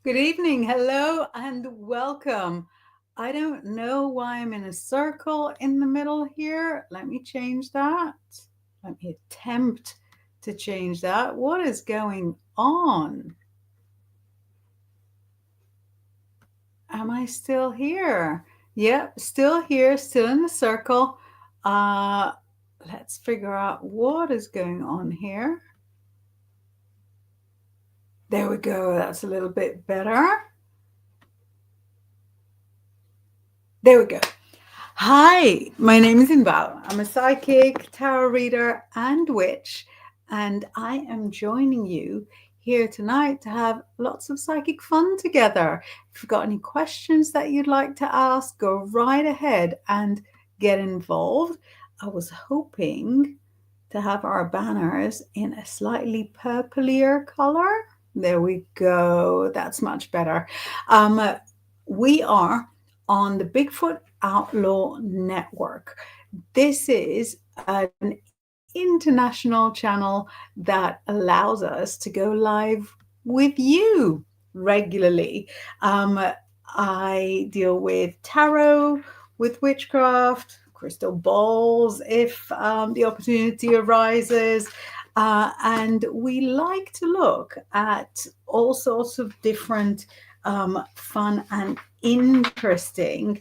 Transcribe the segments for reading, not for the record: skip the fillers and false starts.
Good evening, hello, and welcome. I don't know why I'm in a circle in the middle here. Let me change that. Let me attempt to change that. What is going on? Am I still here? Yep, still here, still in the circle. Uh, let's figure out what is going on here. There we go. That's a little bit better. There we go. Hi, my name is Inbaal. I'm a psychic, tarot reader, and witch, and I am joining you here tonight to have lots of psychic fun together. If you've got any questions that you'd like to ask, go right ahead and get involved. I was hoping to have our banners in a slightly purplier color. There we go. That's much better. We are on the Bigfoot Outlaw Network. This is an international channel that allows us to go live with you regularly. I deal with tarot, with witchcraft, crystal balls, if the opportunity arises. And we like to look at all sorts of different fun and interesting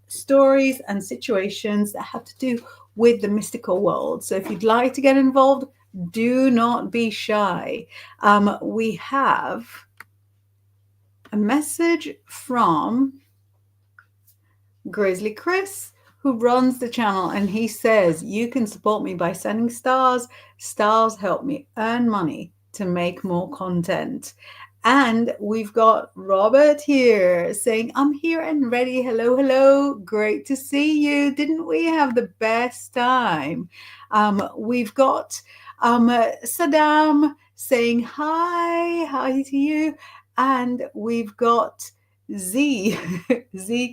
stories and situations that have to do with the mystical world. So if you'd like to get involved, do not be shy. We have a message from Grizzly Chris, who runs the channel, and he says, you can support me by sending stars. Stars help me earn money to make more content. And we've got Robert here saying, I'm here and ready. Hello, hello. Great to see you. Didn't we have the best time? We've got Saddam saying hi to you. And we've got Z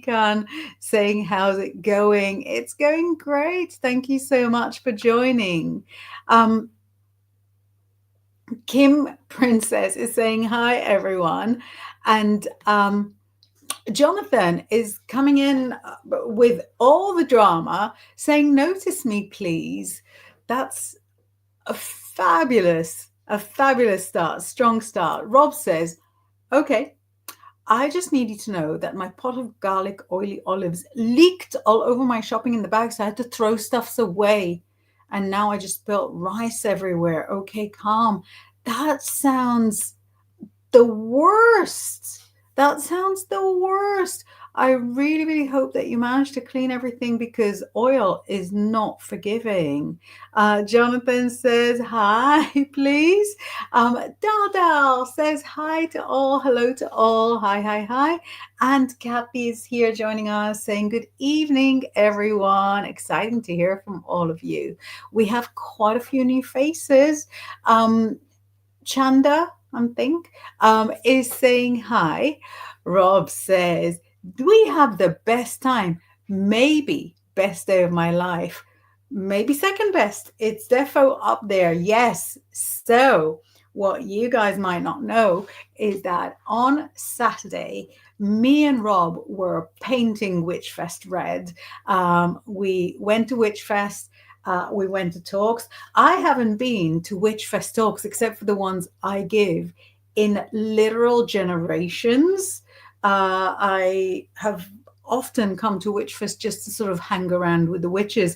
Khan saying, how's it going? It's going great. Thank you so much for joining. Kim Princess is saying hi, everyone. And Jonathan is coming in with all the drama saying, notice me, please. That's a fabulous start, strong start. Rob says, okay, I just need you to know that my pot of garlic oily olives leaked all over my shopping in the bag, so I had to throw stuffs away. And now I just spilled rice everywhere. Okay, calm. That sounds the worst. That sounds the worst. I really, really hope that you manage to clean everything because oil is not forgiving. Jonathan says, hi, please. Dal says, hi to all. Hello to all. Hi, hi, hi. And Kathy is here joining us saying, good evening, everyone. Exciting to hear from all of you. We have quite a few new faces. Chanda, I think, is saying hi. Rob says, we have the best time. Maybe best day of my life. Maybe second best. It's defo up there. Yes. So what you guys might not know is that on Saturday, me and Rob were painting Witchfest red. We went to Witchfest. We went to talks. I haven't been to Witchfest talks except for the ones I give in literal generations. I have often come to Witchfest just to sort of hang around with the witches.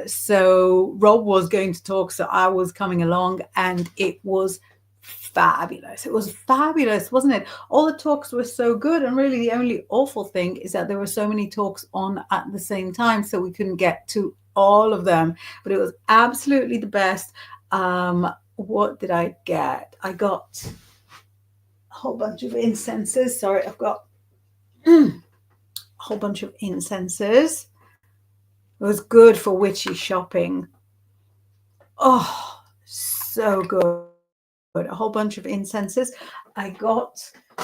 So Rob was going to talk, so I was coming along, and it was fabulous. It was fabulous, wasn't it? All the talks were so good, and really the only awful thing is that there were so many talks on at the same time, so we couldn't get to all of them, but it was absolutely the best. What did I get? I got a whole bunch of incenses. Sorry, I've got a whole bunch of incenses. It was good for witchy shopping. Oh, so good. A whole bunch of incenses. I got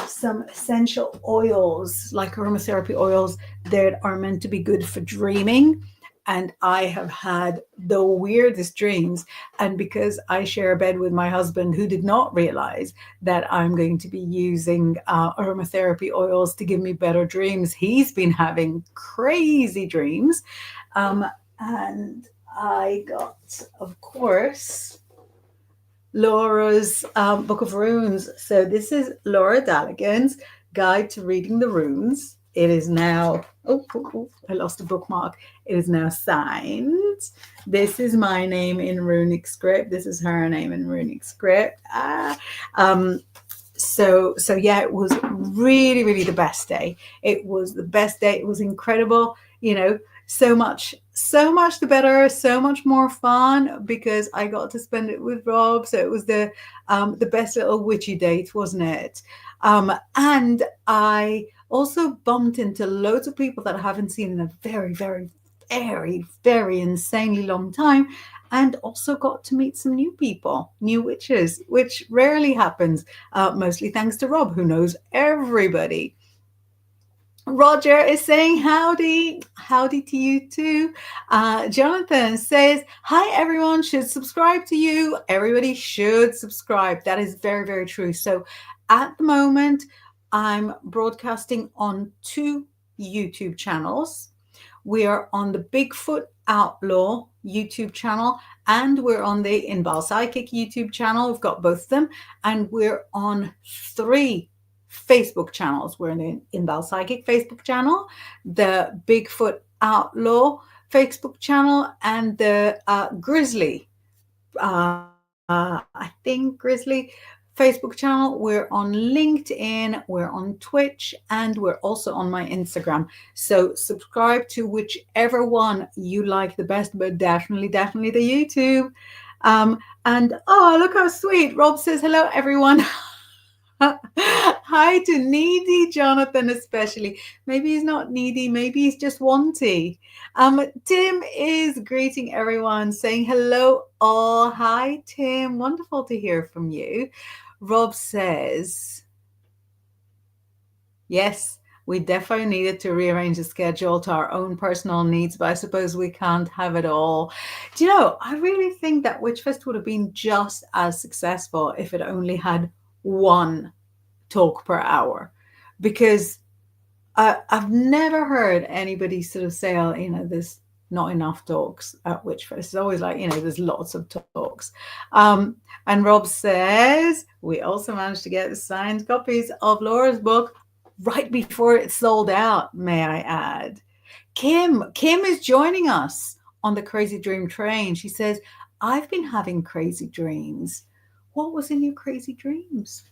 some essential oils, like aromatherapy oils that are meant to be good for dreaming. and I have had the weirdest dreams. And because I share a bed with my husband, who did not realize that I'm going to be using aromatherapy oils to give me better dreams, he's been having crazy dreams. And I got, of course, Laura's Book of Runes. So this is Laura Daligan's Guide to Reading the Runes. It is now, I lost a bookmark. It is now signed. This is my name in runic script. This is her name in runic script. So yeah, it was really, really the best day. It was the best day. It was incredible. So much the better, so much more fun because I got to spend it with Rob. So it was the best little witchy date, wasn't it? And I also bumped into loads of people that I haven't seen in a very, very, very, very insanely long time, and also got to meet some new people, new witches, which rarely happens, mostly thanks to Rob, who knows everybody. Roger is saying howdy. Howdy to you too. Jonathan says, hi, everyone should subscribe to you. Everybody should subscribe. That is very, very true. So at the moment, I'm broadcasting on 2 YouTube channels. We are on the Bigfoot Outlaw YouTube channel, and we're on the Inbaal Psychic YouTube channel. We've got both of them, and we're on 3 Facebook channels. We're in the Inbaal Psychic Facebook channel, the Bigfoot Outlaw Facebook channel, and the Grizzly, I think Grizzly Facebook channel. We're on LinkedIn, we're on Twitch, and we're also on my Instagram. So subscribe to whichever one you like the best, but definitely the YouTube. And oh, look how sweet. Rob says, hello, everyone. Hi to needy Jonathan, especially. Maybe he's not needy, maybe he's just wanty. Tim is greeting everyone, saying hello all. Hi, Tim. Wonderful to hear from you. Rob says, yes, we definitely needed to rearrange the schedule to our own personal needs, but I suppose we can't have it all. Do you know, I really think that Witchfest would have been just as successful if it only had one talk per hour, because I've never heard anybody sort of say, oh, there's not enough talks at Witchfest. It's always like, there's lots of talks. And Rob says, we also managed to get signed copies of Laura's book right before it sold out, may I add. Kim is joining us on the Crazy Dream train. She says, I've been having crazy dreams. What was in your crazy dreams?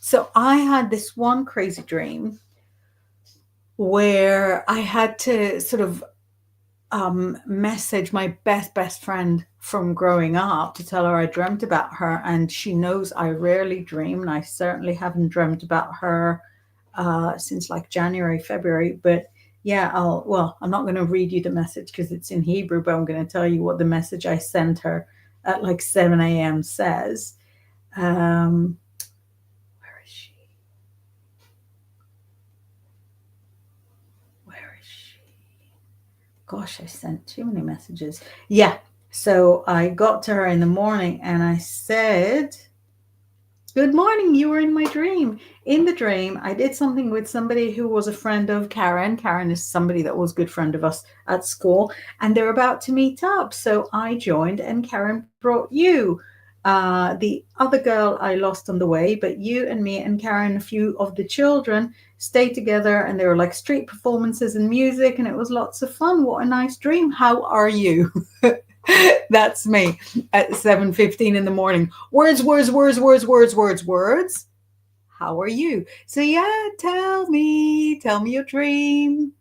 So I had this one crazy dream where I had to sort of message my best friend from growing up to tell her I dreamt about her, and she knows I rarely dream, and I certainly haven't dreamt about her since like January, February. But yeah, I'm not going to read you the message because it's in Hebrew, but I'm going to tell you what the message I sent her at like 7 a.m. says. Gosh, I sent too many messages. Yeah. So I got to her in the morning and I said, good morning, you were in my dream. In the dream, I did something with somebody who was a friend of Karen. Karen is somebody that was a good friend of us at school, and they're about to meet up. So I joined and Karen brought you. The other girl I lost on the way, but you and me and Karen, a few of the children, stayed together, and there were like street performances and music, and it was lots of fun. What a nice dream. How are you? That's me at 7:15 in the morning. Words. How are you? So yeah, tell me your dream.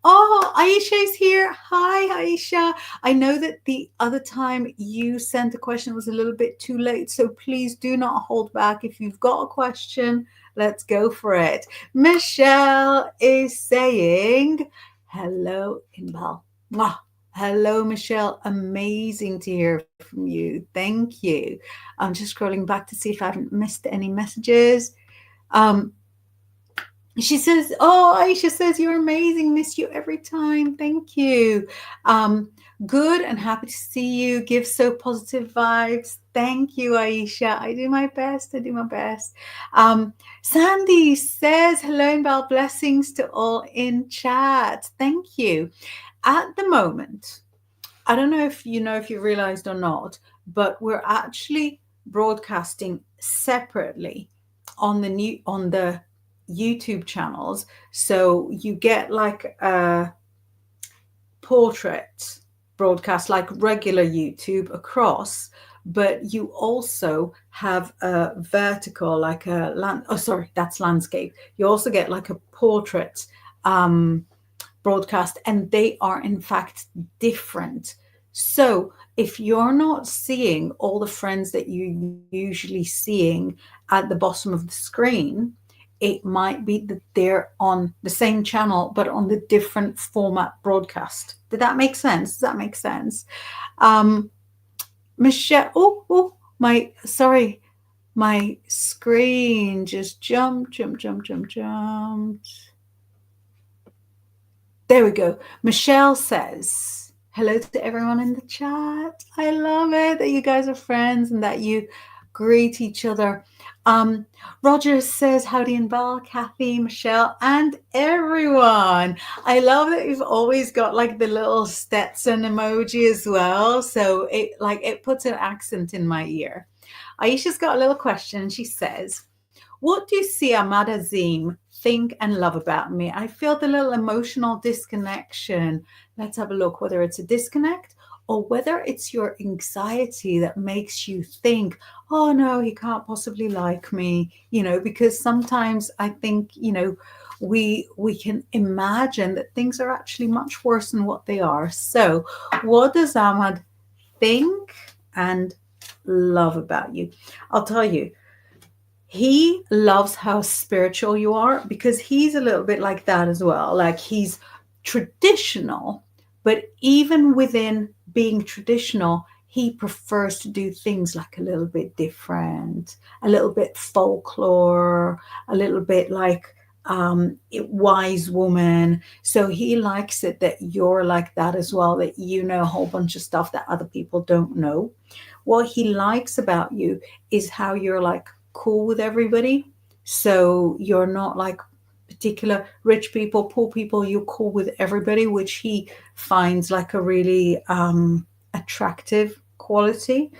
Oh, Aisha is here. Hi, Aisha. I know that the other time you sent a question was a little bit too late, so please do not hold back. If you've got a question, let's go for it. Michelle is saying, hello, Inbaal. Mwah. Hello, Michelle. Amazing to hear from you. Thank you. I'm just scrolling back to see if I haven't missed any messages. She says, "Oh, Aisha says you're amazing. Miss you every time. Thank you. Um, Good and happy to see you. Give so positive vibes. Thank you, Aisha. I do my best. I do my best." Sandy says, "Hello and well blessings to all in chat. Thank you." At the moment, I don't know if you realized or not, but we're actually broadcasting separately on the YouTube channels. So you get like a portrait broadcast like regular YouTube across, but you also have a vertical, like a sorry, that's landscape. You also get like a portrait broadcast, and they are in fact different. So if you're not seeing all the friends that you're usually seeing at the bottom of the screen, it might be that they're on the same channel but on the different format broadcast. Did that make sense? Does that make sense? um Michelle, my sorry, my screen just jumped. There we go. Michelle says, "Hello to everyone in the chat. I love it that you guys are friends and that you greet each other." Um, Roger says, "Howdy and Ball, Kathy, Michelle, and everyone." I love that you've always got like the little Stetson emoji as well. So it puts an accent in my ear. Aisha's got a little question. She says, "What do you see Ahmad Azim think and love about me? I feel the little emotional disconnection." Let's have a look whether it's a disconnect or whether it's your anxiety that makes you think, "Oh no, he can't possibly like me," because sometimes I think, we can imagine that things are actually much worse than what they are. So, what does Ahmad think and love about you? I'll tell you, he loves how spiritual you are because he's a little bit like that as well. Like, he's traditional, but even within being traditional, he prefers to do things like a little bit different, a little bit folklore, a little bit like wise woman. So he likes it that you're like that as well, that you know a whole bunch of stuff that other people don't know. What he likes about you is how you're like cool with everybody. So you're not like particular rich people, poor people, you're cool with everybody, which he finds like a really attractive quality.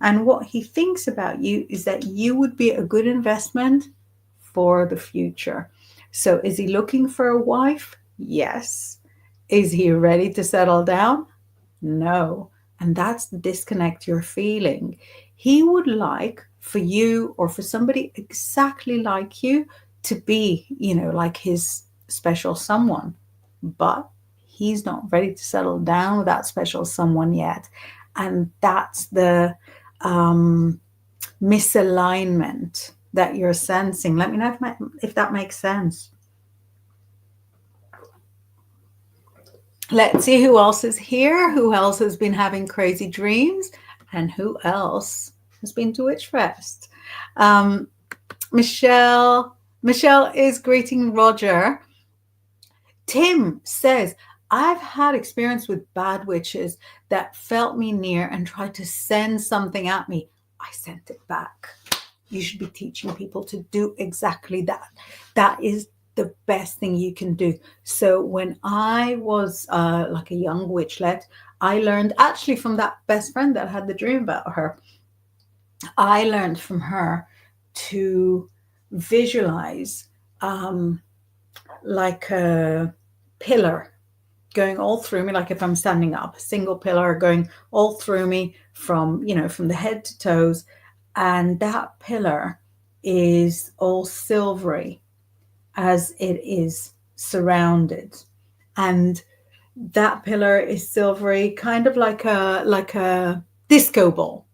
And what he thinks about you is that you would be a good investment for the future. So is he looking for a wife? Yes. Is he ready to settle down? No. And that's the disconnect you're feeling. He would like for you or for somebody exactly like you to be, like his special someone. But he's not ready to settle down with that special someone yet. And that's the misalignment that you're sensing. Let me know if that makes sense. Let's see who else is here, who else has been having crazy dreams, and who else has been to Witchfest. Um, Michelle is greeting Roger. Tim says, "I've had experience with bad witches that felt me near and tried to send something at me. I sent it back." You should be teaching people to do exactly that. That is the best thing you can do. So when I was like a young witchlet, I learned actually from that best friend that had the dream about her. I learned from her to visualize like a pillar going all through me, like if I'm standing up, a single pillar going all through me from the head to toes. And that pillar is all silvery as it is surrounded. And that pillar is silvery, kind of like a disco ball.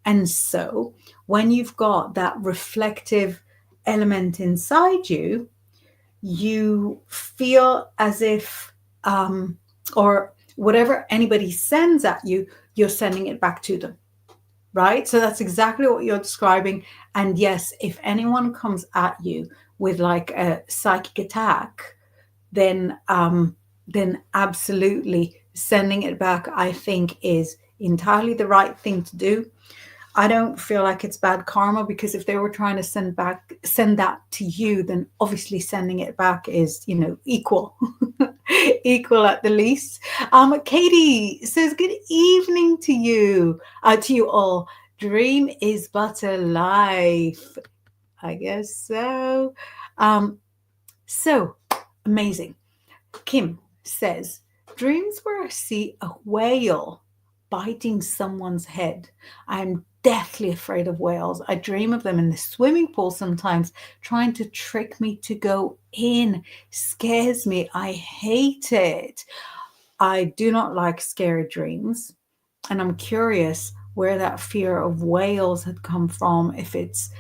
And so when you've got that reflective element inside you, you feel as if, or whatever anybody sends at you, you're sending it back to them. Right? So that's exactly what you're describing. And yes, if anyone comes at you with like a psychic attack, then absolutely sending it back, I think, is entirely the right thing to do. I don't feel like it's bad karma, because if they were trying to send that to you, then obviously sending it back is, equal, equal at the least. Katie says, "Good evening to you all. Dream is but a life." I guess so. So amazing. Kim says, "Dreams where I see a whale biting someone's head. I'm deathly afraid of whales. I dream of them in the swimming pool sometimes, trying to trick me to go in. Scares me. I hate it. I do not like scary dreams. And I'm curious where that fear of whales had come from, if it's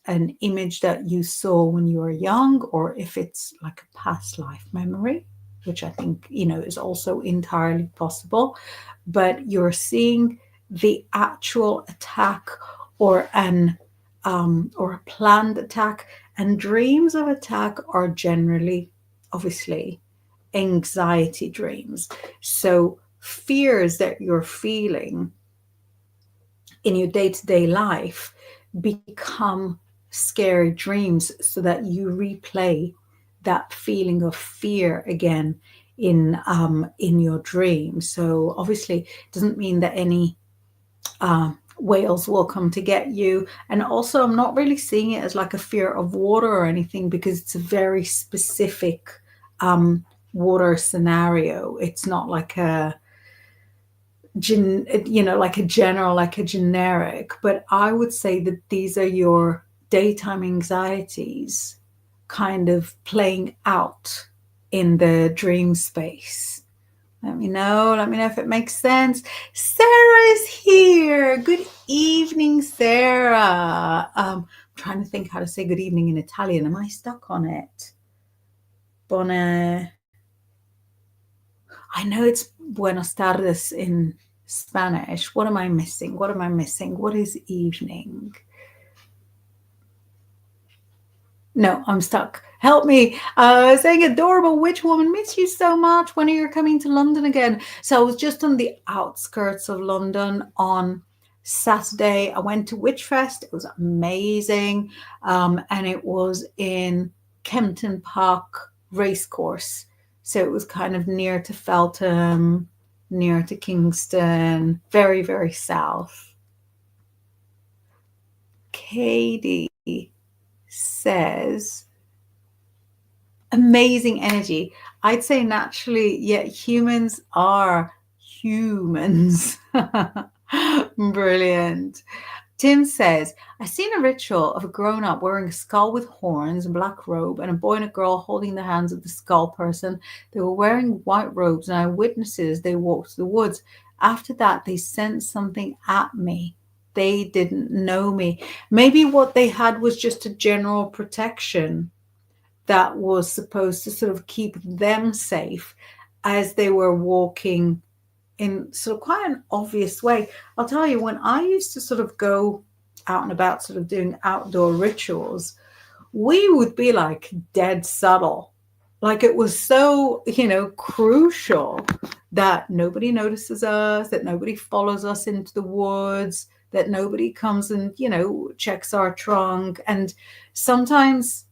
an image that you saw when you were young, or if it's like a past life memory, which I think, is also entirely possible. But you're seeing the actual attack, or or a planned attack. And dreams of attack are generally, obviously, anxiety dreams. So fears that you're feeling in your day-to-day life become scary dreams, so that you replay that feeling of fear again in your dream. So obviously it doesn't mean that any whales will come to get you. And also, I'm not really seeing it as like a fear of water or anything, because it's a very specific water scenario. It's not like like a general, like a generic. But I would say that these are your daytime anxieties kind of playing out in the dream space. Let me know if it makes sense. Sarah is here. Good evening, Sarah. I'm trying to think how to say good evening in Italian. Am I stuck on it? Buona. I know it's buenos tardes in Spanish. What am I missing? What is evening? No, I'm stuck. Help me. Saying adorable witch woman, miss you so much. When are you coming to London again? So I was just on the outskirts of London on Saturday. I went to Witchfest. It was amazing. And it was in Kempton Park Racecourse. So it was kind of near to Feltham, near to Kingston, very, very south. Katie says, amazing energy. I'd say naturally, yeah, humans are humans. Brilliant. Tim says, "I seen a ritual of a grown-up wearing a skull with horns and black robe, and a boy and a girl holding the hands of the skull person. They were wearing white robes, and I witnessed it as they walked to the woods. After that, they sent something at me. They didn't know me. Maybe what they had was just a general protection that was supposed to sort of keep them safe as they were walking in sort of quite an obvious way." I'll tell you, when I used to sort of go out and about sort of doing outdoor rituals, we would be like dead subtle. Like it was so, crucial that nobody notices us, that nobody follows us into the woods, that nobody comes and, checks our trunk. And sometimes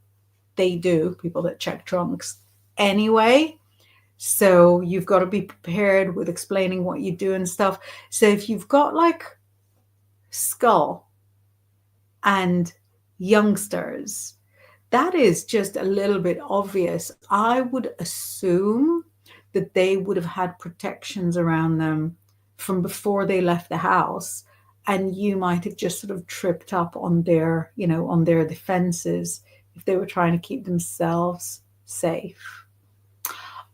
they do, people that check trunks anyway. So you've got to be prepared with explaining what you do and stuff. So if you've got like skull and youngsters, that is just a little bit obvious. I would assume that they would have had protections around them from before they left the house. And you might have just sort of tripped up on their, on their defenses if they were trying to keep themselves safe.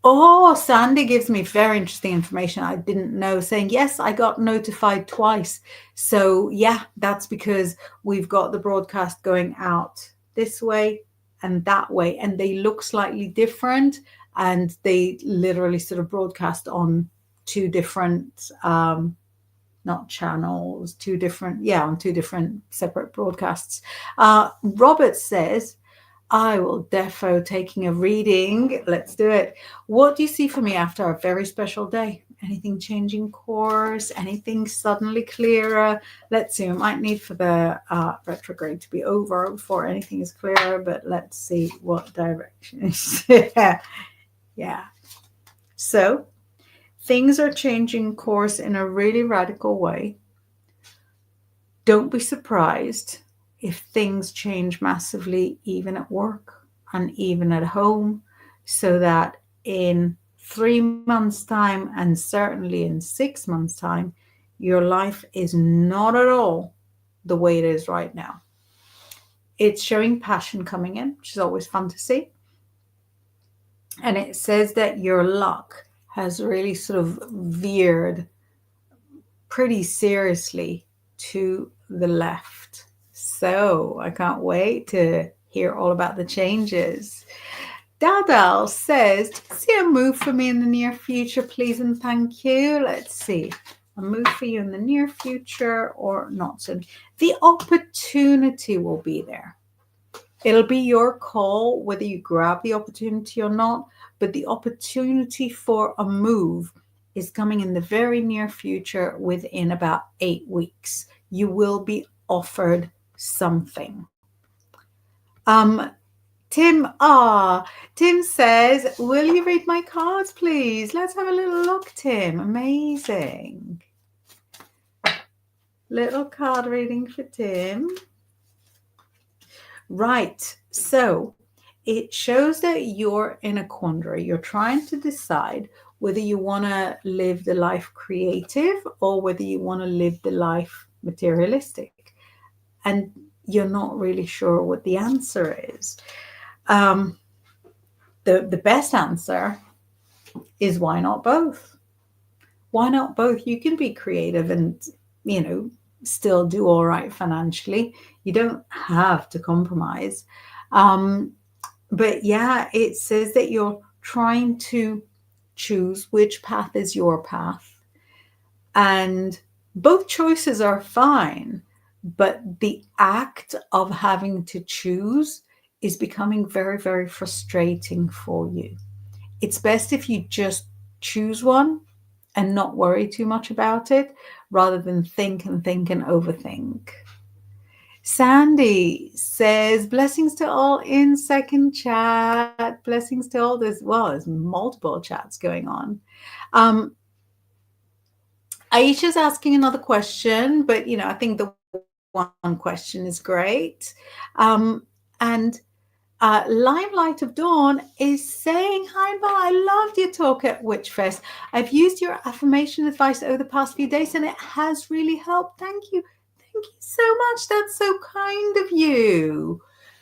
Oh, Sandy gives me very interesting information I didn't know, saying, yes, I got notified twice. So yeah, that's because we've got the broadcast going out this way and that way, and they look slightly different, and they literally sort of broadcast on two different, not channels, on two different separate broadcasts. Robert says, I will defo taking a reading. Let's do it. What do you see for me after a very special day? Anything changing course? Anything suddenly clearer? Let's see. I might need for the retrograde to be over before anything is clearer, but let's see what direction. Yeah. Yeah. So things are changing course in a really radical way. Don't be surprised if things change massively, even at work and even at home, so that in 3 months' time, and certainly in 6 months' time, your life is not at all the way it is right now. It's showing passion coming in, which is always fun to see. And it says that your luck has really sort of veered pretty seriously to the left. So I can't wait to hear all about the changes. Daldal says, see a move for me in the near future, please and thank you. Let's see. A move for you in the near future or not so. The opportunity will be there. It'll be your call whether you grab the opportunity or not, but the opportunity for a move is coming in the very near future within about 8 weeks. You will be offered something. Tim, Tim says, will you read my cards, please? Let's have a little look, Tim. Amazing. Little card reading for Tim. Right. So it shows that you're in a quandary. You're trying to decide whether you want to live the life creative or whether you want to live the life materialistic. And you're not really sure what the answer is. The best answer is why not both? Why not both? You can be creative and, still do all right financially. You don't have to compromise. But yeah, it says that you're trying to choose which path is your path. And both choices are fine, but the act of having to choose is becoming very, very frustrating for you. It's best if you just choose one and not worry too much about it rather than think and think and overthink. Sandy says, blessings to all in second chat. Blessings to all this. Well, there's multiple chats going on. Aisha's asking another question, but, I think the one question is great. And Limelight of Dawn is saying, hi, Ba, I loved your talk at Witchfest. I've used your affirmation advice over the past few days and it has really helped. Thank you. Thank you so much. That's so kind of you.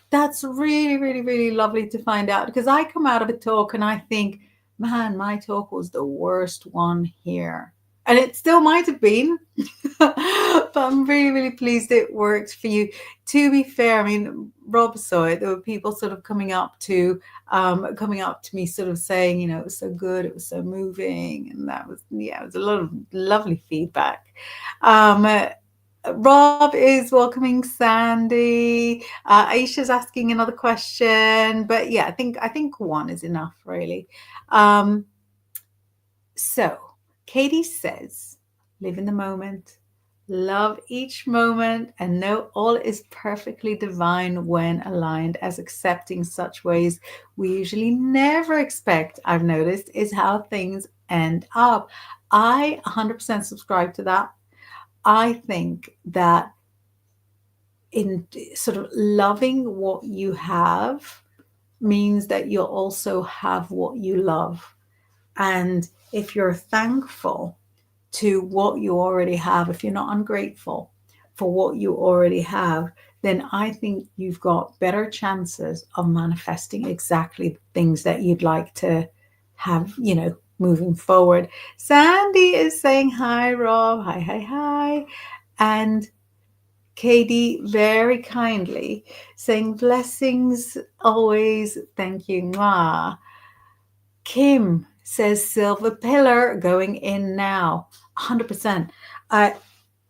That's really, really, really lovely to find out because I come out of a talk and I think, man, my talk was the worst one here. And it still might have been, but I'm really, really pleased it worked for you. To be fair, I mean, Rob saw it. There were people sort of coming up to me, sort of saying, it was so good, it was so moving, and that was, it was a lot of lovely feedback. Rob is welcoming Sandy. Aisha's asking another question, but yeah, I think one is enough, really. So Katie says, live in the moment, love each moment, and know all is perfectly divine when aligned, as accepting such ways we usually never expect, I've noticed, is how things end up. I 100% subscribe to that. I think that in sort of loving what you have means that you'll also have what you love. And if you're thankful to what you already have, if you're not ungrateful for what you already have, then I think you've got better chances of manifesting exactly the things that you'd like to have, moving forward. Sandy is saying, hi, Rob. Hi, hi, hi. And Katie very kindly saying, blessings always. Thank you. Mwah. Kim says, silver pillar going in now. 100%. I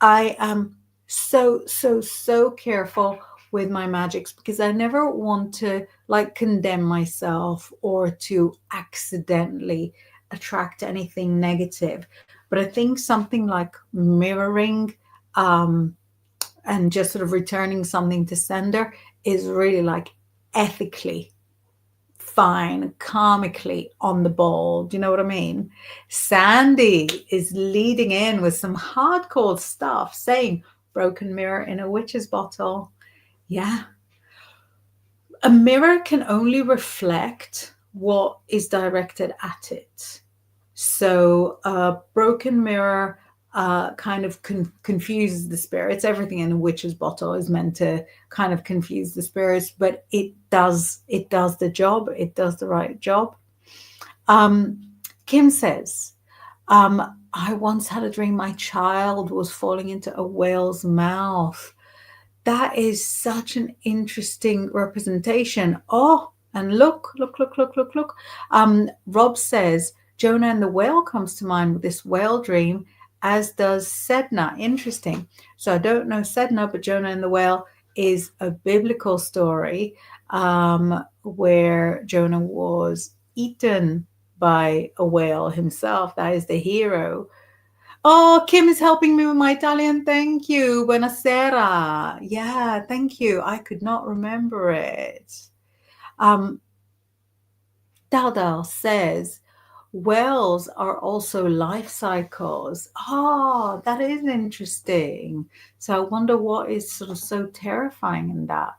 am so careful with my magics, because I never want to like condemn myself or to accidentally attract anything negative. But I think something like mirroring, and just sort of returning something to sender is really like ethically fine, karmically on the ball. Do you know what I mean? Sandy is leading in with some hardcore stuff, saying broken mirror in a witch's bottle. Yeah. A mirror can only reflect what is directed at it. So a broken mirror kind of confuses the spirits. Everything in a witch's bottle is meant to kind of confuse the spirits, but it does the job. It does the right job. Kim says, I once had a dream my child was falling into a whale's mouth. That is such an interesting representation. Oh, and look. Rob says, Jonah and the whale comes to mind with this whale dream, as does Sedna. Interesting. So I don't know Sedna, but Jonah and the whale is a biblical story where Jonah was eaten by a whale himself. That is the hero. Oh, Kim is helping me with my Italian. Thank you. Buonasera. Yeah, thank you. I could not remember it. Daldal says, wells are also life cycles. Oh, that is interesting. So I wonder what is sort of so terrifying in that.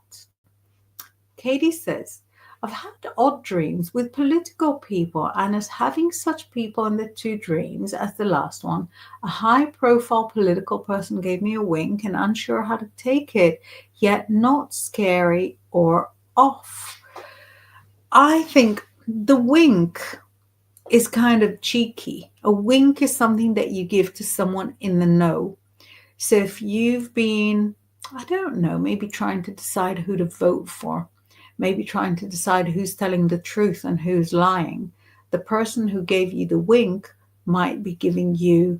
Katie says, I've had odd dreams with political people, and as having such people in the two dreams as the last one, a high-profile political person gave me a wink and unsure how to take it, yet not scary or off. I think the wink is kind of cheeky. A wink is something that you give to someone in the know. So if you've been, I don't know, maybe trying to decide who to vote for, maybe trying to decide who's telling the truth and who's lying, the person who gave you the wink might be giving you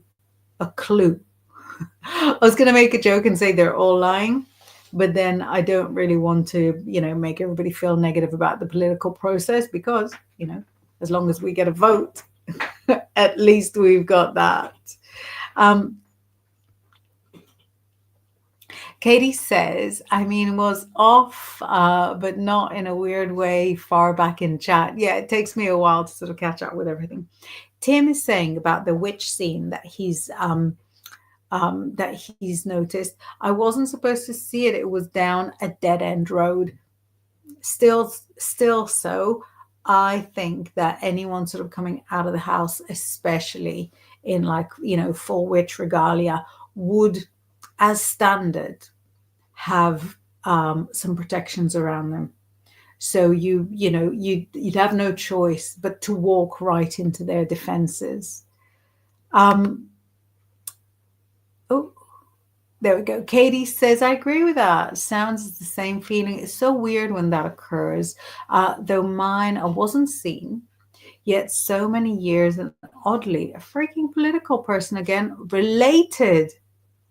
a clue. I was going to make a joke and say they're all lying, but then I don't really want to, make everybody feel negative about the political process, because, as long as we get a vote, at least we've got that. Katie says, was off, but not in a weird way, far back in chat. Yeah, it takes me a while to sort of catch up with everything. Tim is saying about the witch scene that he's noticed. I wasn't supposed to see it. It was down a dead end road. Still so. I think that anyone sort of coming out of the house, especially in full witch regalia, would, as standard, have some protections around them. So you'd have no choice but to walk right into their defenses. There we go. Katie says, I agree with that. Sounds the same feeling. It's so weird when that occurs. Though mine, I wasn't seen, yet so many years, and oddly, a freaking political person again, related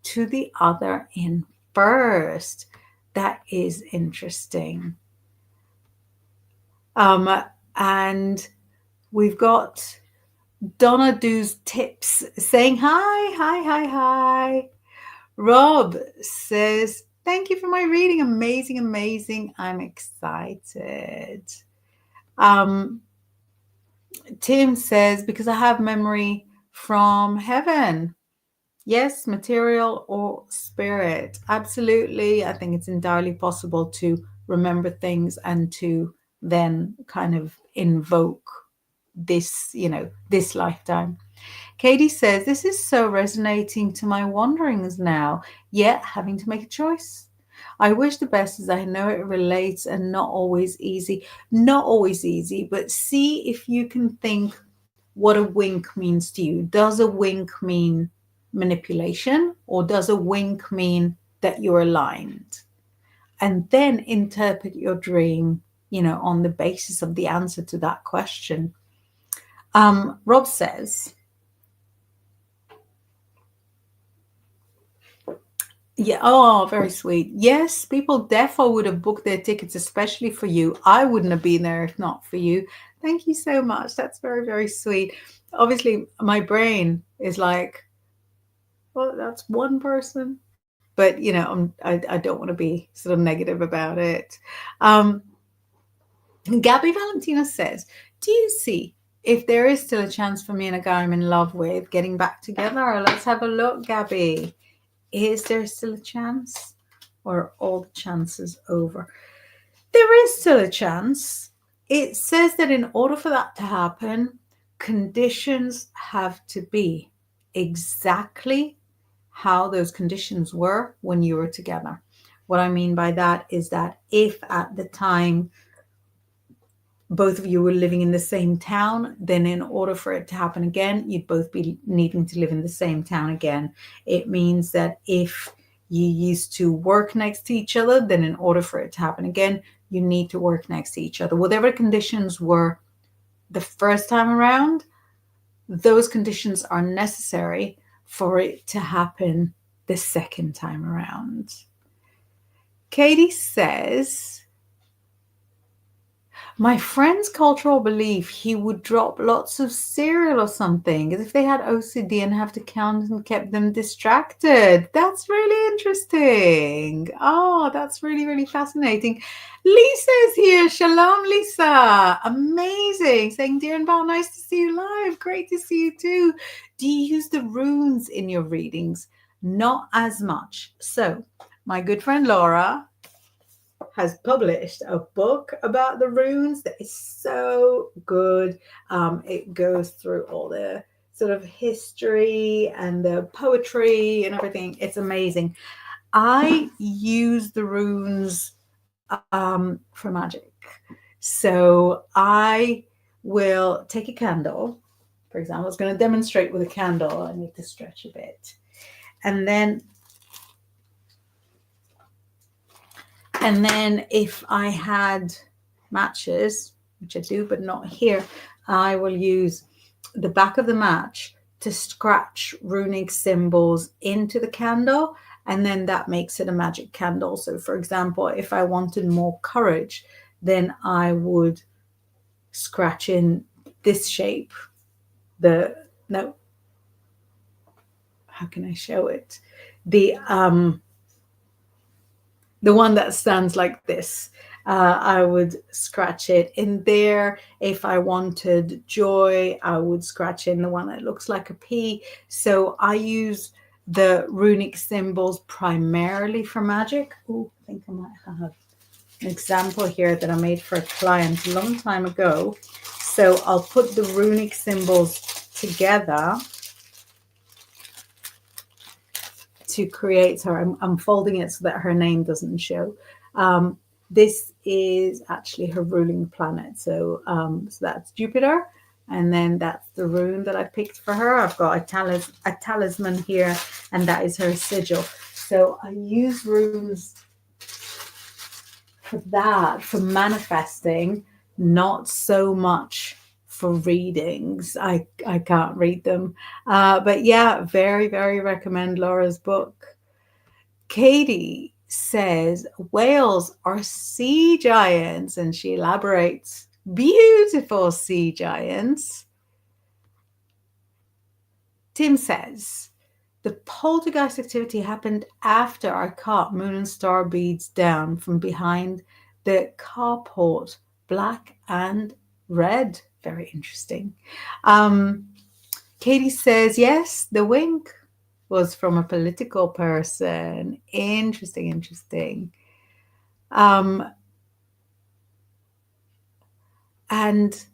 to the other in first. That is interesting. And we've got Donna Do's Tips saying hi. Rob says, thank you for my reading. Amazing. I'm excited. Tim says, because I have memory from heaven. Yes, material or spirit. Absolutely. I think it's entirely possible to remember things and to then kind of invoke this, this lifetime. Katie says, this is so resonating to my wanderings now, yet having to make a choice. I wish the best, as I know it relates and not always easy. Not always easy, but see if you can think what a wink means to you. Does a wink mean manipulation, or does a wink mean that you're aligned? And then interpret your dream, on the basis of the answer to that question. Rob says, Yeah. Oh, very sweet. Yes, people defo would have booked their tickets, especially for you. I wouldn't have been there if not for you. Thank you so much. That's very, very sweet. Obviously, my brain is like, well, that's one person. But I don't want to be sort of negative about it. Um, Gabby Valentina says, "Do you see if there is still a chance for me and a guy I'm in love with getting back together?" Let's have a look, Gabby. Is there still a chance? Or are all the chances over? There is still a chance. It says that in order for that to happen, conditions have to be exactly how those conditions were when you were together. What I mean by that is that if at the time both of you were living in the same town, then in order for it to happen again, you'd both be needing to live in the same town again. It means that if you used to work next to each other, then in order for it to happen again, you need to work next to each other. Whatever conditions were the first time around, those conditions are necessary for it to happen the second time around. Katie says, my friend's cultural belief he would drop lots of cereal or something, as if they had OCD and have to count and kept them distracted. That's really interesting. Oh, that's really, really fascinating. Lisa is here. Shalom, Lisa. Amazing. Saying, dear Inbaal, nice to see you live. Great to see you too. Do you use the runes in your readings? Not as much. So, my good friend Laura has published a book about the runes that is so good. It goes through all the sort of history and the poetry and everything. It's amazing. I use the runes for magic. So I will take a candle. For example, I was going to demonstrate with a candle. I need to stretch a bit. And then if I had matches, which I do, but not here, I will use the back of the match to scratch runic symbols into the candle, and then that makes it a magic candle. So, for example, if I wanted more courage, then I would scratch in this shape. No, how can I show it? The one that stands like this. I would scratch it in there. If I wanted joy, I would scratch in the one that looks like a P. So I use the runic symbols primarily for magic. Oh, I think I might have an example here that I made for a client a long time ago. So I'll put the runic symbols together to create her. I'm folding it so that her name doesn't show. This is actually her ruling planet. So that's Jupiter. And then that's the rune that I picked for her. I've got a talisman here, and that is her sigil. So I use runes for that, for manifesting, not so much for readings. I can't read them. But yeah, very, very recommend Laura's book. Katie says whales are sea giants, and she elaborates, beautiful sea giants. Tim says the poltergeist activity happened after I caught moon and star beads down from behind the carport, black and red. Very interesting. Katie says, yes, the wink was from a political person. Interesting, interesting. And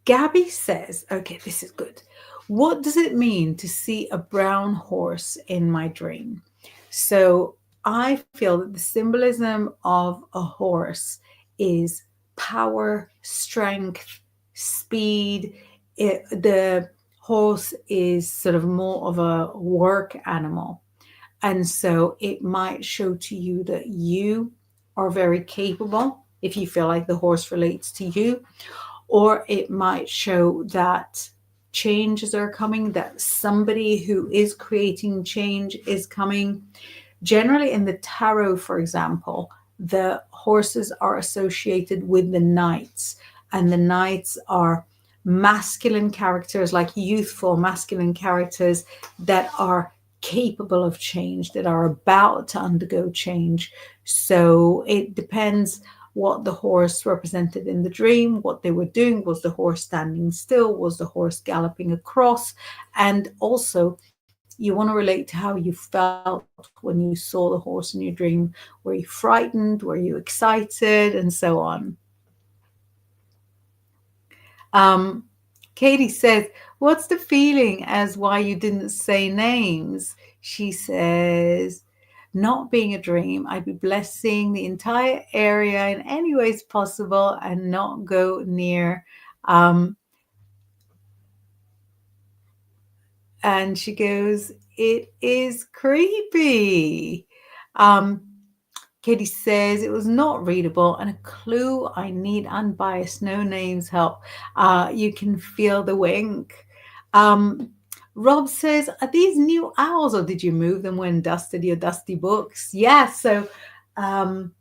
Gabby says, okay, this is good. What does it mean to see a brown horse in my dream? So I feel that the symbolism of a horse is power, strength, speed. The horse is sort of more of a work animal. And so it might show to you that you are very capable if you feel like the horse relates to you, or it might show that changes are coming, that somebody who is creating change is coming. Generally, in the tarot, for example, the horses are associated with the knights, and the knights are masculine characters, like youthful masculine characters that are capable of change, that are about to undergo change. So it depends what the horse represented in the dream, what they were doing. Was the horse standing still? Was the horse galloping across? And also, you want to relate to how you felt when you saw the horse in your dream. Were you frightened? Were you excited? And so on. Um, Katie says, what's the feeling as why you didn't say names? She says, not being a dream, I'd be blessing the entire area in any ways possible and not go near. Um, and she goes, it is creepy. Um, Katie says it was not readable and a clue. I need unbiased, no names help. You can feel the wink. Um, Rob says, are these new owls or did you move them when dusted your dusty books? Yeah, so um,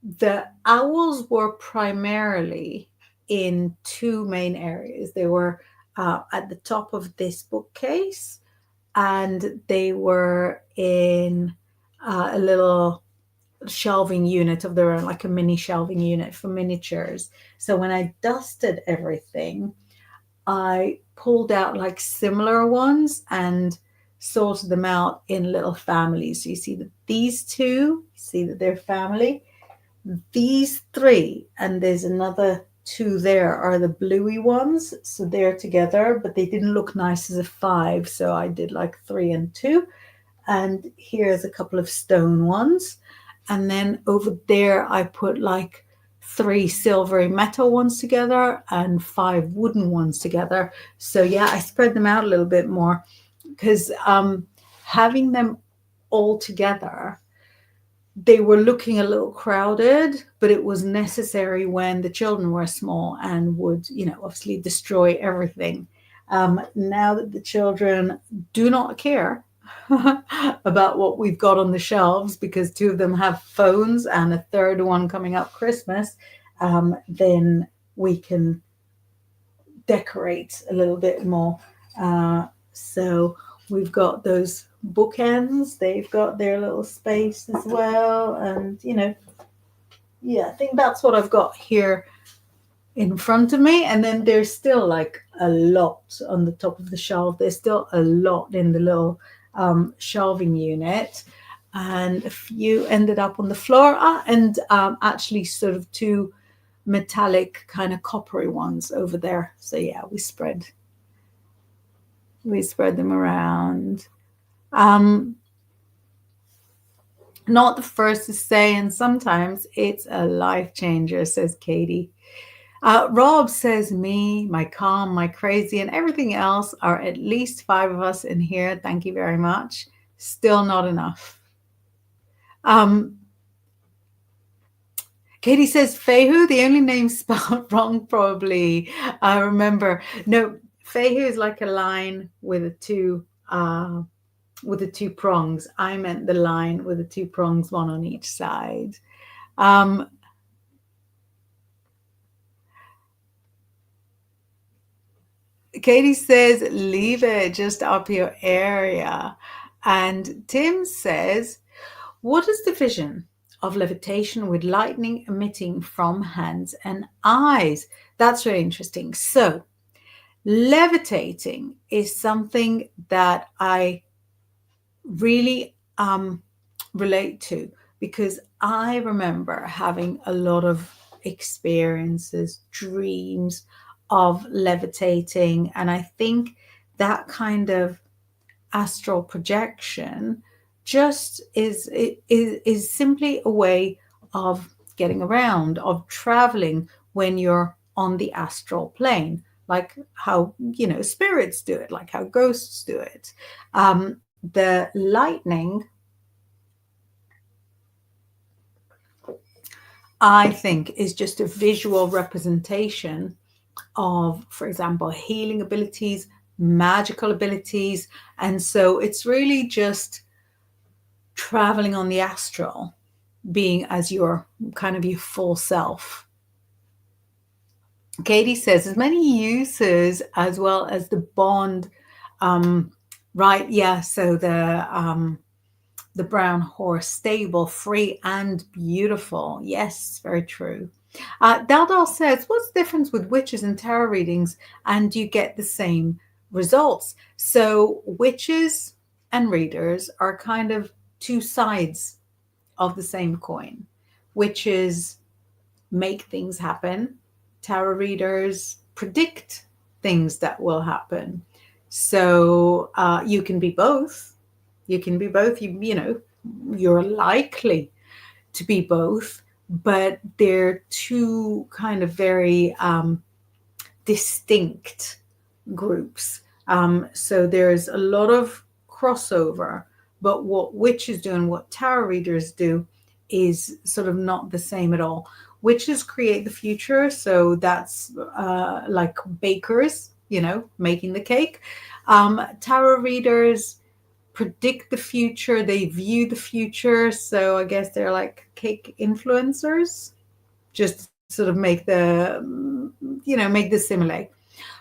the owls were primarily in two main areas. They were at the top of this bookcase, and they were in a little shelving unit of their own, like a mini shelving unit for miniatures. So when I dusted everything, I pulled out like similar ones and sorted them out in little families. So you see that these two, see that they're family. These three, and there's another two there, are the bluey ones. So they're together, but they didn't look nice as a five. So I did like 3 and 2. And here's a couple of stone ones. And then over there, I put like 3 silvery metal ones together and 5 wooden ones together. So yeah, I spread them out a little bit more because having them all together, they were looking a little crowded, but it was necessary when the children were small and would, obviously destroy everything. Now that the children do not care about what we've got on the shelves because 2 of them have phones and a third one coming up Christmas, then we can decorate a little bit more. So we've got those bookends. They've got their little space as well. And, yeah, I think that's what I've got here in front of me. And then there's still like a lot on the top of the shelf. There's still a lot in the little shelving unit. And a few ended up on the floor. And actually sort of 2 metallic kind of coppery ones over there. So yeah, we spread them around. Not the first to say, and sometimes it's a life changer, says Katie. Rob says, me, my calm, my crazy, and everything else are at least 5 of us in here. Thank you very much. Still not enough. Katie says, Fehu, the only name spelled wrong, probably. I remember. No, Fehu is like a line with the 2 prongs. I meant the line with the 2 prongs, one on each side. Katie says, leave it just up your area. And Tim says, what is the vision of levitation with lightning emitting from hands and eyes? That's very interesting. So levitating is something that I really relate to because I remember having a lot of experiences, dreams of levitating. And I think that kind of astral projection just is simply a way of getting around, of traveling when you're on the astral plane, like how spirits do it, like how ghosts do it. The lightning, I think, is just a visual representation of, for example, healing abilities, magical abilities. And so it's really just traveling on the astral, being as your kind of your full self. Katie says, as many uses as well as the bond. Right, yeah. So the brown horse, stable, free, and beautiful. Yes, very true. Daldal says, what's the difference with witches and tarot readings? And you get the same results. So witches and readers are kind of two sides of the same coin. Witches make things happen. Tarot readers predict things that will happen. So you can be both. You can be both. You know, you're likely to be both, but they're two kind of very distinct groups. So there's a lot of crossover, but what witches do and what tarot readers do is sort of not the same at all. Witches create the future, so that's like bakers, you know, making the cake. Tarot readers predict the future, they view the future, so I guess they're like cake influencers, just sort of make the, you know, make the simile.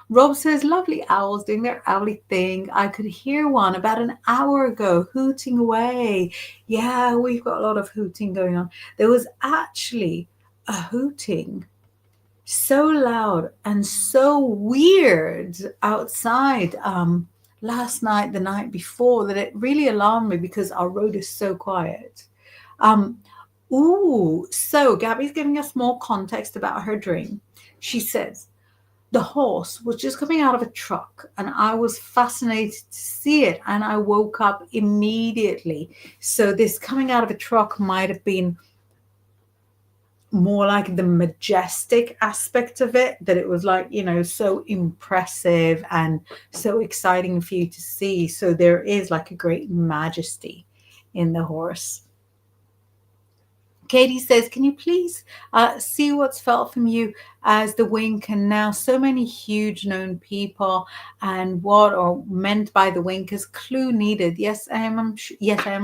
Rob says, lovely owls doing their owly thing. I could hear one about an hour ago hooting away. Yeah, we've got a lot of hooting going on. There was actually a hooting so loud and so weird outside last night, the night before, that it really alarmed me because our road is so quiet. So Gabby's giving us more context about her dream. She says, the horse was just coming out of a truck and I was fascinated to see it and I woke up immediately. So this coming out of a truck might have been more like the majestic aspect of it, that it was like, you know, so impressive and so exciting for you to see. So there is like a great majesty in the horse. Katie says, can you please see what's felt from you as the wink and now so many huge known people, and what are meant by the wink as clue needed? Yes, I am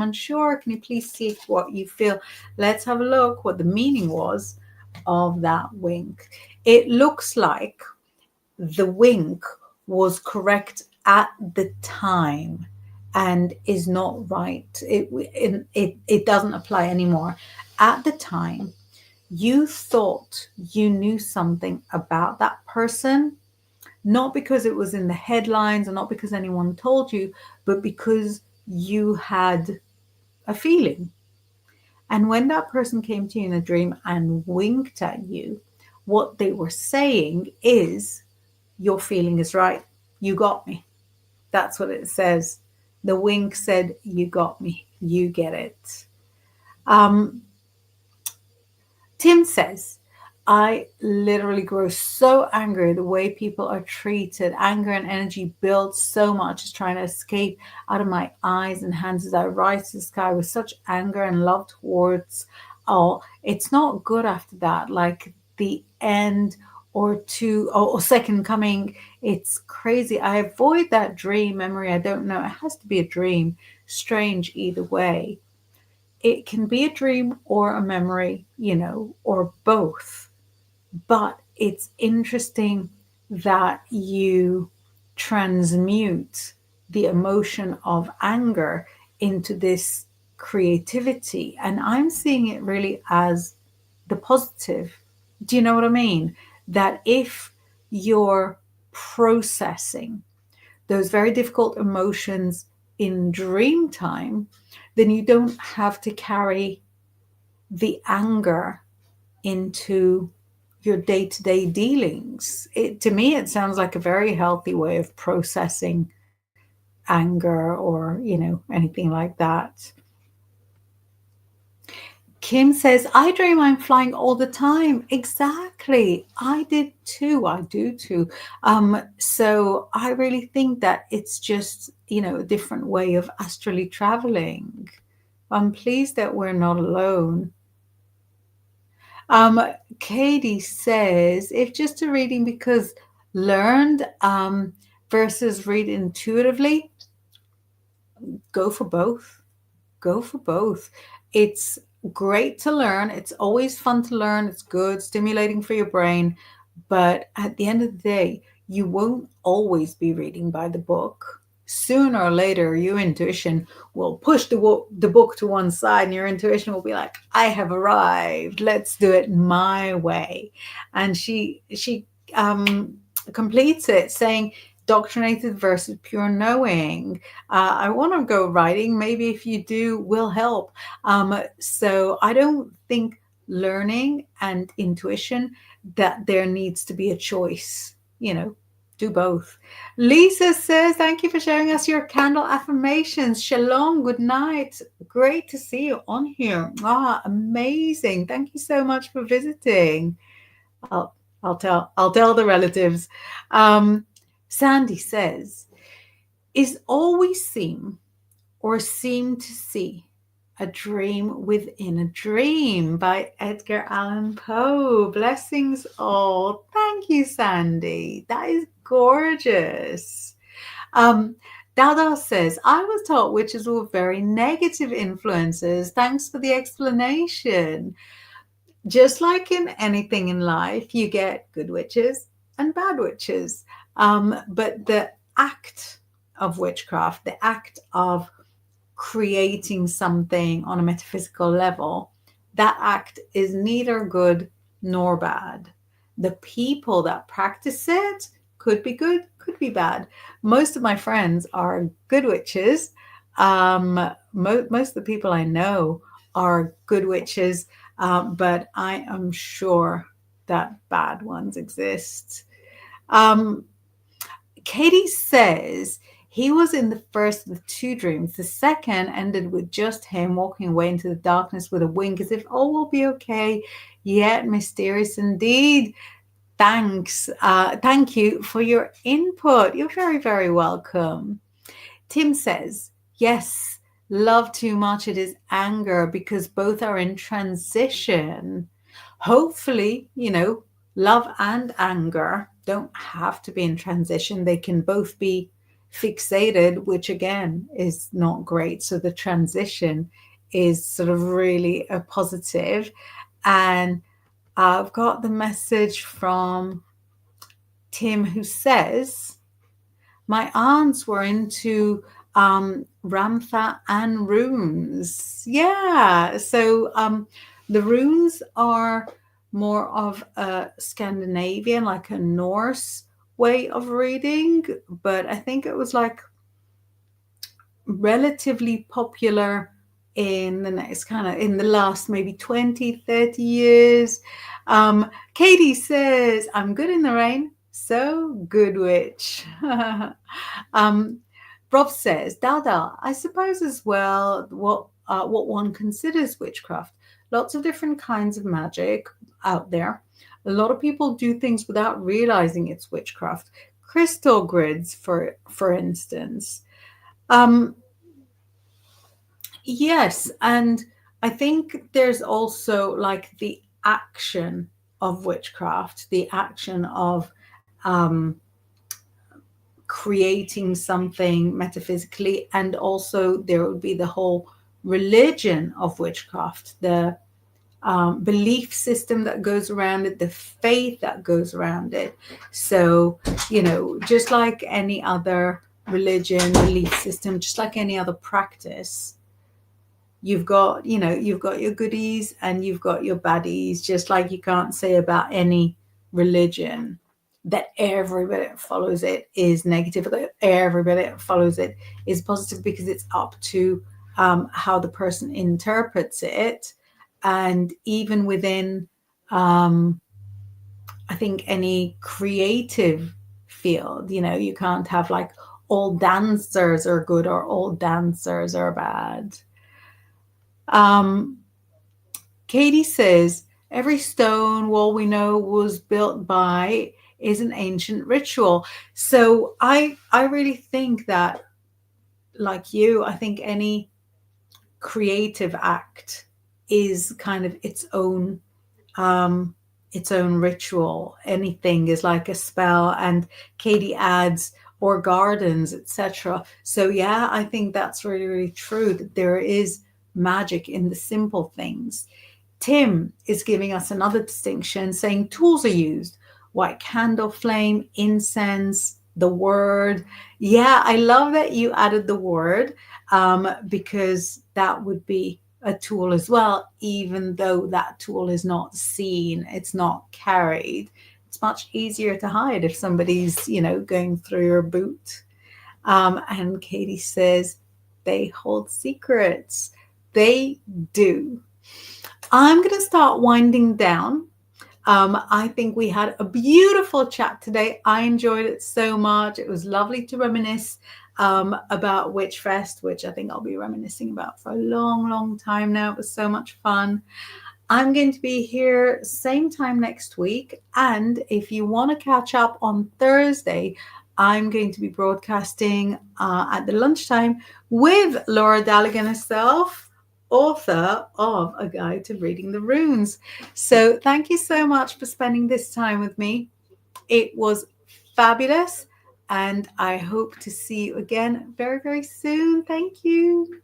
unsure. Can you please see what you feel? Let's have a look what the meaning was of that wink. It looks like the wink was correct at the time and is not right. It doesn't apply anymore. At the time, you thought you knew something about that person, not because it was in the headlines or not because anyone told you, but because you had a feeling. And when that person came to you in a dream and winked at you, what they were saying is, your feeling is right. You got me. That's what it says. The wink said, you got me. You get it. Tim says, I literally grow so angry the way people are treated. Anger and energy builds so much, is trying to escape out of my eyes and hands as I rise to the sky with such anger and love towards all. It's not good after that, like the end or two or second coming. It's crazy. I avoid that dream memory. I don't know. It has to be a dream. Strange either way. It can be a dream or a memory, you know, or both. But it's interesting that you transmute the emotion of anger into this creativity. And I'm seeing it really as the positive. Do you know what I mean? That if you're processing those very difficult emotions in dream time, then you don't have to carry the anger into your day-to-day dealings. To me, it sounds like a very healthy way of processing anger or, you know, anything like that. Kim says, I dream I'm flying all the time. Exactly. I did too. I do too. So I really think that it's just, you know, a different way of astrally traveling. I'm pleased that we're not alone. Katie says, if just a reading because learned versus read intuitively, go for both. go for both. It's great to learn. It's always fun to learn. It's good, stimulating for your brain. But at the end of the day, you won't always be reading by the book. Sooner or later, your intuition will push the book to one side, and your intuition will be like, "I have arrived. Let's do it my way." And she completes it saying, "Doctrinated versus pure knowing." I want to go writing. Maybe if you do, will help. So I don't think learning and intuition, that there needs to be a choice, do both. Lisa says, thank you for sharing us your candle affirmations. Shalom, good night. Great to see you on here. Amazing. Thank you so much for visiting. I'll tell the relatives. Sandy says, is all we seem or seem to see a dream within a dream, by Edgar Allan Poe. Blessings all. Thank you, Sandy. That is gorgeous. Dada says, I was taught witches were very negative influences. Thanks for the explanation. Just like in anything in life, you get good witches and bad witches. But the act of witchcraft, the act of creating something on a metaphysical level, that act is neither good nor bad. The people that practice it could be good, could be bad. Most of my friends are good witches. Most of the people I know are good witches, but I am sure that bad ones exist. Katie says he was in the first of the two dreams. The second ended with just him walking away into the darkness with a wink, as if all will be okay. Yet mysterious indeed. Thanks. Thank you for your input. You're very, very welcome. Tim says, yes, love too much, it is anger, because both are in transition. Hopefully, love and anger don't have to be in transition. They can both be fixated, which again is not great. So the transition is sort of really a positive. And I've got the message from Tim, who says, my aunts were into Ramtha and runes. Yeah. So the runes are more of a Scandinavian, like a Norse way of reading, but I think it was like relatively popular in the last maybe 20, 30 years. Katie says, I'm good in the rain, so good witch. Rob says, Dada, I suppose as well what one considers witchcraft. Lots of different kinds of magic out there. A lot of people do things without realizing it's witchcraft. Crystal grids, for instance. Yes, and I think there's also like the action of witchcraft, the action of creating something metaphysically, and also there would be the whole religion of witchcraft, the belief system that goes around it, the faith that goes around it. So, just like any other religion, belief system, just like any other practice, you've got your goodies and you've got your baddies, just like you can't say about any religion that everybody that follows it is negative, that everybody that follows it is positive, because it's up to how the person interprets it. And even within, I think, any creative field, you can't have like all dancers are good or all dancers are bad. Katie says, every stone wall we know was built by is an ancient ritual. So I really think that, like you, I think any creative act is kind of its own ritual. Anything is like a spell, and Katie adds, or gardens, etc. So yeah, I think that's really, really true, that there is magic in the simple things. Tim is giving us another distinction, saying tools are used: white candle flame, incense, the word. Yeah, I love that you added the word, because that would be a tool as well, even though that tool is not seen, it's not carried. It's much easier to hide if somebody's, going through your boot. And Katie says, they hold secrets. They do. I'm going to start winding down. I think we had a beautiful chat today. I enjoyed it so much. It was lovely to reminisce about Witchfest, which I think I'll be reminiscing about for a long, long time now. It was so much fun. I'm going to be here same time next week. And if you want to catch up on Thursday, I'm going to be broadcasting at the lunchtime with Laura Daligan herself, author of A Guide to Reading the Runes. So thank you so much for spending this time with me. It was fabulous. And I hope to see you again very, very soon. Thank you.